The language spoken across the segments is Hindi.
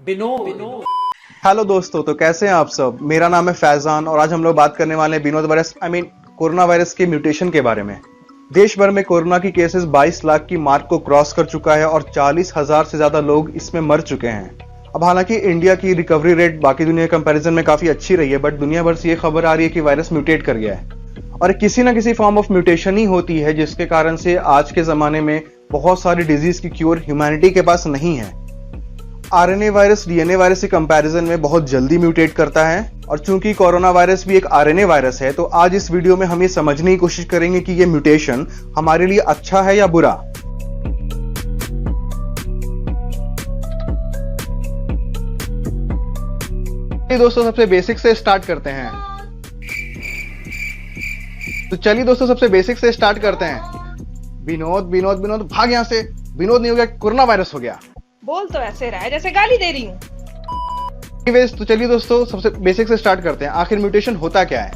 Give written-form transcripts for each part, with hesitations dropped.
विनोद। हेलो दोस्तों, तो कैसे हैं आप सब। मेरा नाम है फैजान और आज हम लोग बात करने वाले हैं विनोद वायरस कोरोना वायरस के म्यूटेशन के बारे में। देश भर में कोरोना की केसेस 22 लाख की मार्क को क्रॉस कर चुका है और 40,000 से ज्यादा लोग इसमें मर चुके हैं। अब हालांकि इंडिया की रिकवरी रेट बाकी दुनिया के कंपैरिजन में काफी अच्छी रही है, बट दुनिया भर से ये खबर आ रही है कि वायरस म्यूटेट कर गया है और किसी ना किसी फॉर्म ऑफ म्यूटेशन ही होती है जिसके कारण से आज के जमाने में बहुत सारी डिजीज की क्योर ह्यूमैनिटी के पास नहीं है। आरएनए वायरस डीएनए वायरस के कंपैरिजन में बहुत जल्दी म्यूटेट करता है और चूंकि कोरोना वायरस भी एक आरएनए वायरस है, तो आज इस वीडियो में हम ये समझने की कोशिश करेंगे कि ये म्यूटेशन हमारे लिए अच्छा है या बुरा। दोस्तों सबसे बेसिक से स्टार्ट करते हैं। तो चलिए दोस्तों सबसे बेसिक से स्टार्ट करते हैं। विनोद विनोद विनोद भाग यहां से। विनोद नहीं हो गया, कोरोना वायरस हो गया। बोल तो ऐसे रहा है जैसे गाली दे रही हूँ। तो चलिए दोस्तों सबसे बेसिक से स्टार्ट करते हैं। आखिर म्यूटेशन होता क्या है।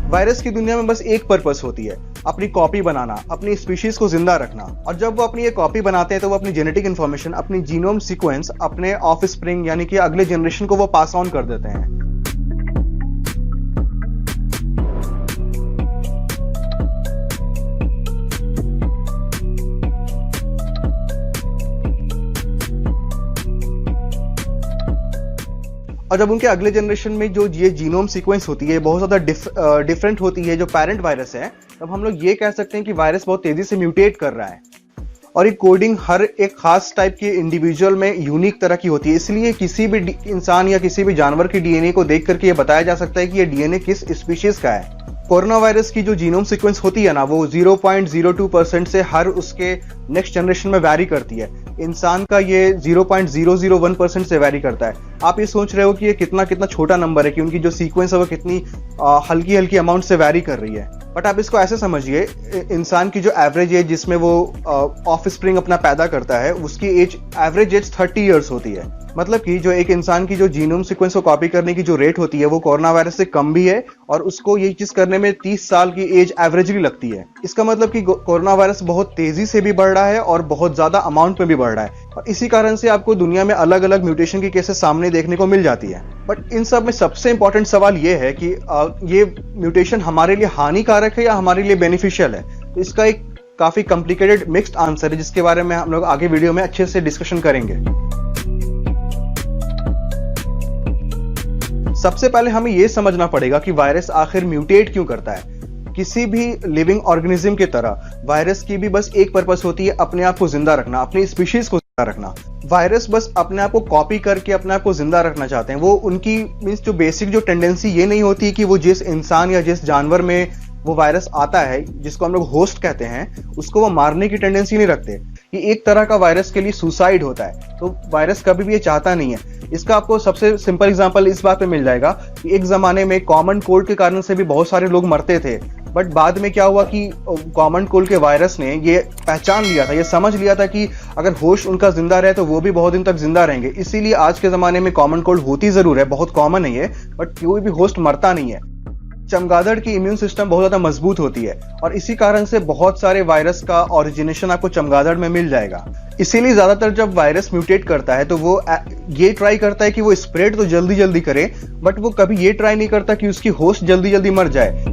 वायरस की दुनिया में बस एक पर्पस होती है, अपनी कॉपी बनाना, अपनी स्पीशीज को जिंदा रखना। और जब वो अपनी ये कॉपी बनाते हैं तो वो अपनी जेनेटिक इंफॉर्मेशन, अपनी जीनोम सीक्वेंस अपने ऑफ स्प्रिंग यानी कि अगले जनरेशन को वो पास ऑन कर देते हैं। और जब उनके अगले जनरेशन में जो ये जीनोम सीक्वेंस होती है बहुत ज्यादा डिफरेंट होती है जो पेरेंट वायरस है, तब हम लोग ये कह सकते हैं कि वायरस बहुत तेजी से म्यूटेट कर रहा है। और ये कोडिंग हर एक खास टाइप के इंडिविजुअल में यूनिक तरह की होती है, इसलिए किसी भी इंसान या किसी भी जानवर के डीएनए को देख करके ये बताया जा सकता है कि ये डीएनए किस स्पीशीज का है। कोरोना वायरस की जो जीनोम सीक्वेंस होती है ना, वो 0.02% से हर उसके नेक्स्ट जनरेशन में वैरी करती है। इंसान का ये 0.001% से वैरी करता है। आप ये सोच रहे हो कि ये कितना कितना छोटा नंबर है कि उनकी जो सीक्वेंस है वो कितनी हल्की हल्की अमाउंट से वैरी कर रही है। बट आप इसको ऐसे समझिए, इंसान की जो एवरेज एज जिसमें वो ऑफ स्प्रिंग अपना पैदा करता है, उसकी एवरेज एज 30 ईयर्स होती है। मतलब कि जो एक इंसान की जो जीनोम सीक्वेंस को कॉपी करने की जो रेट होती है वो कोरोना वायरस से कम भी है और उसको ये चीज करने में 30 साल की एज एवरेजली लगती है। इसका मतलब कि कोरोना वायरस बहुत तेजी से भी बढ़ रहा है और बहुत ज्यादा अमाउंट में भी बढ़ रहा है और इसी कारण से आपको दुनिया में अलग अलग म्यूटेशन की केसेस सामने देखने को मिल जाती है। बट इन सब में सबसे इंपॉर्टेंट सवाल ये है कि ये म्यूटेशन हमारे लिए हानिकारक है या हमारे लिए बेनिफिशियल है। तो इसका एक काफी कॉम्प्लिकेटेड मिक्स्ड आंसर है जिसके बारे में हम लोग आगे वीडियो में अच्छे से डिस्कशन करेंगे। सबसे पहले हमें यह समझना पड़ेगा कि वायरस आखिर म्यूटेट क्यों करता है। किसी भी लिविंग ऑर्गेनिज्म की तरह वायरस की भी बस एक पर्पस होती है, अपने आप को जिंदा रखना, अपनी स्पीशीज को जिंदा रखना। वायरस बस अपने आप को कॉपी करके अपने आप को जिंदा रखना चाहते हैं। वो उनकी मींस जो बेसिक जो टेंडेंसी ये नहीं होती कि वो जिस इंसान या जिस जानवर में वो वायरस आता है, जिसको हम लोग होस्ट कहते हैं, उसको वो मारने की टेंडेंसी नहीं रखते। ये एक तरह का वायरस के लिए सुसाइड होता है। तो वायरस कभी भी ये चाहता नहीं है। इसका आपको सबसे सिंपल एग्जांपल इस बात पे मिल जाएगा कि एक जमाने में कॉमन कोल्ड के कारण से भी बहुत सारे लोग मरते थे, बट बाद में क्या हुआ कि कॉमन कोल्ड के वायरस ने ये पहचान लिया था, ये समझ लिया था कि अगर होस्ट उनका जिंदा रहे तो वो भी बहुत दिन तक जिंदा रहेंगे। इसीलिए आज के जमाने में कॉमन कोल्ड होती जरूर है, बहुत कॉमन है ये, बट कोई भी होस्ट मरता नहीं है। चमगादड़ की इम्यून सिस्टम बहुत ज्यादा मजबूत होती है और इसी कारण से बहुत सारे वायरस का ओरिजिनेशन आपको चमगादड़ में मिल जाएगा। इसीलिए ज्यादातर जब वायरस म्यूटेट करता है तो वो ये ट्राई करता है कि वो स्प्रेड तो जल्दी जल्दी करे, बट वो कभी ये ट्राई नहीं करता कि उसकी होस्ट जल्दी जल्दी मर जाए।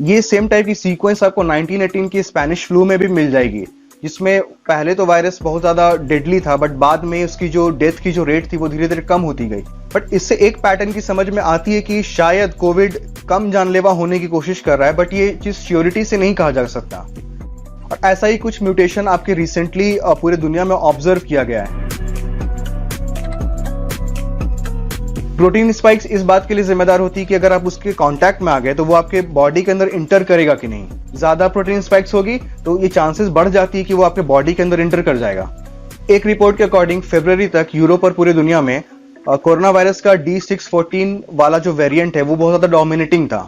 ये सेम टाइप की सीक्वेंस आपको 1918 की स्पेनिश फ्लू में भी मिल जाएगी, जिसमें पहले तो वायरस बहुत ज्यादा डेडली था, बट बाद में उसकी जो डेथ की जो रेट थी वो धीरे धीरे कम होती गई। बट इससे एक पैटर्न की समझ में आती है कि शायद कोविड कम जानलेवा होने की कोशिश कर रहा है, बट ये चीज श्योरिटी से नहीं कहा जा सकता। और ऐसा ही कुछ म्यूटेशन आपके रिसेंटली पूरे दुनिया में ऑब्जर्व किया गया है। प्रोटीन स्पाइक्स इस बात के लिए जिम्मेदार होती है कि अगर आप उसके कांटेक्ट में आ गए तो वो आपके बॉडी के अंदर इंटर करेगा कि नहीं। ज्यादा प्रोटीन स्पाइक्स होगी तो ये चांसेस बढ़ जाती है कि वो आपके बॉडी के अंदर इंटर कर जाएगा। एक रिपोर्ट के अकॉर्डिंग फरवरी तक यूरोप और पूरे दुनिया में कोरोना वायरस का D614 वाला जो वेरिएंट है वो बहुत ज्यादा डोमिनेटिंग था,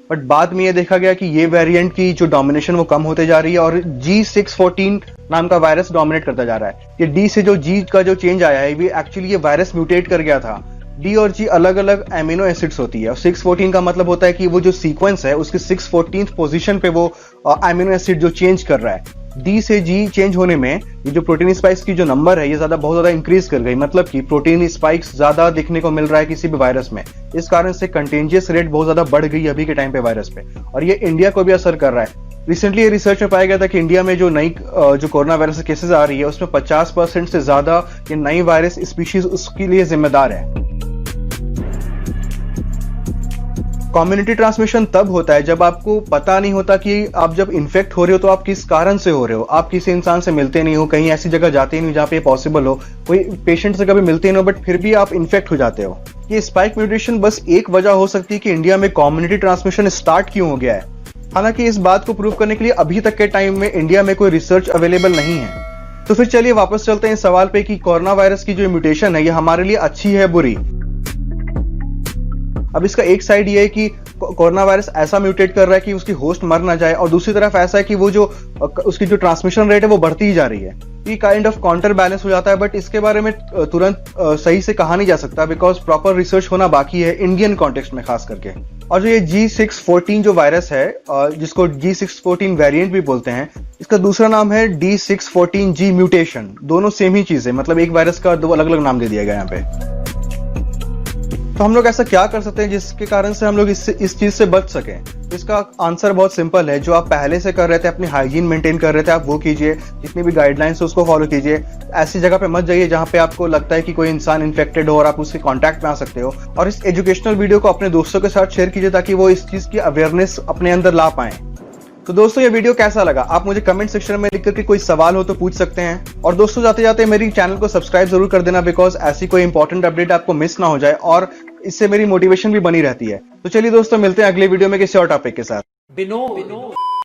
बट बाद में ये देखा गया कि ये वेरिएंट की जो डोमिनेशन वो कम होते जा रही है और G614 नाम का वायरस डोमिनेट करता जा रहा है। ये डी से जो जी का जो चेंज आया है, ये एक्चुअली ये वायरस म्यूटेट कर गया था। डी और जी अलग अलग एमिनो एसिड्स होती है और 614 का मतलब होता है कि वो जो सीक्वेंस है उसकी 614th पोजीशन पे वो एमिनो एसिड जो चेंज कर रहा है। डी से जी चेंज होने में ये जो प्रोटीन स्पाइक्स की जो नंबर है ये बहुत ज्यादा इंक्रीज कर गई। मतलब कि प्रोटीन स्पाइक्स ज्यादा दिखने को मिल रहा है किसी भी वायरस में। इस कारण से कंटेंजियस रेट बहुत ज्यादा बढ़ गई अभी के टाइम पे वायरस पे, और ये इंडिया को भी असर कर रहा है। रिसेंटली ये रिसर्च में पाया गया था कि इंडिया में जो नई जो कोरोना वायरस केसेस आ रही है उसमें 50% से ज्यादा ये नई वायरस स्पीशीज उसके लिए जिम्मेदार है। कम्युनिटी ट्रांसमिशन तब होता है जब आपको पता नहीं होता कि आप जब इन्फेक्ट हो रहे हो तो आप किस कारण से हो रहे हो। आप किसी इंसान से मिलते नहीं हो, कहीं ऐसी जगह जाते नहीं जहां पे पॉसिबल हो, कोई पेशेंट से कभी मिलते नहीं हो, बट फिर भी आप इन्फेक्ट हो जाते हो। ये स्पाइक म्यूटेशन बस एक वजह हो सकती है कि इंडिया में कम्युनिटी ट्रांसमिशन स्टार्ट क्यों हो गया है। हालांकि इस बात को प्रूव करने के लिए अभी तक के टाइम में इंडिया में कोई रिसर्च अवेलेबल नहीं है। तो फिर चलिए वापस चलते हैं इस सवाल पे कि कोरोना वायरस की जो म्यूटेशन है ये हमारे लिए अच्छी है बुरी। अब इसका एक साइड ये है कि कोरोना वायरस ऐसा म्यूटेट कर रहा है कि उसकी होस्ट मर ना जाए, और दूसरी तरफ ऐसा है कि वो जो उसकी जो ट्रांसमिशन रेट है वो बढ़ती ही जा रही है। ये काइंड ऑफ काउंटर बैलेंस हो जाता है, बट इसके बारे में तुरंत सही से कहा नहीं जा सकता बिकॉज प्रॉपर रिसर्च होना बाकी है इंडियन कॉन्टेक्स्ट में खास करके। और जो ये G614 जो वायरस है जिसको G614 वेरिएंट भी बोलते हैं, इसका दूसरा नाम है D614G म्यूटेशन। दोनों सेम ही चीज है, मतलब एक वायरस का दो अलग अलग नाम दे दिया गया यहाँ पे। तो हम लोग ऐसा क्या कर सकते हैं जिसके कारण से हम लोग इस चीज से बच सकें। इसका आंसर बहुत सिंपल है। जो आप पहले से कर रहे थे, अपनी हाइजीन मेंटेन कर रहे थे, आप वो कीजिए। जितनी भी गाइडलाइंस है उसको फॉलो कीजिए। ऐसी जगह पे मत जाइए जहां पे आपको लगता है कि कोई इंसान इन्फेक्टेड हो और आप उसके कांटेक्ट में आ सकते हो। और इस एजुकेशनल वीडियो को अपने दोस्तों के साथ शेयर कीजिए ताकि वो इस चीज की अवेयरनेस अपने अंदर ला पाए। तो दोस्तों ये वीडियो कैसा लगा आप मुझे कमेंट सेक्शन में लिख करके कोई सवाल हो तो पूछ सकते हैं। और दोस्तों जाते जाते मेरी चैनल को सब्सक्राइब जरूर कर देना बिकॉज ऐसी कोई इंपॉर्टेंट अपडेट आपको मिस ना हो जाए, और इससे मेरी मोटिवेशन भी बनी रहती है। तो चलिए दोस्तों मिलते हैं अगले वीडियो में किसी और टॉपिक के साथ।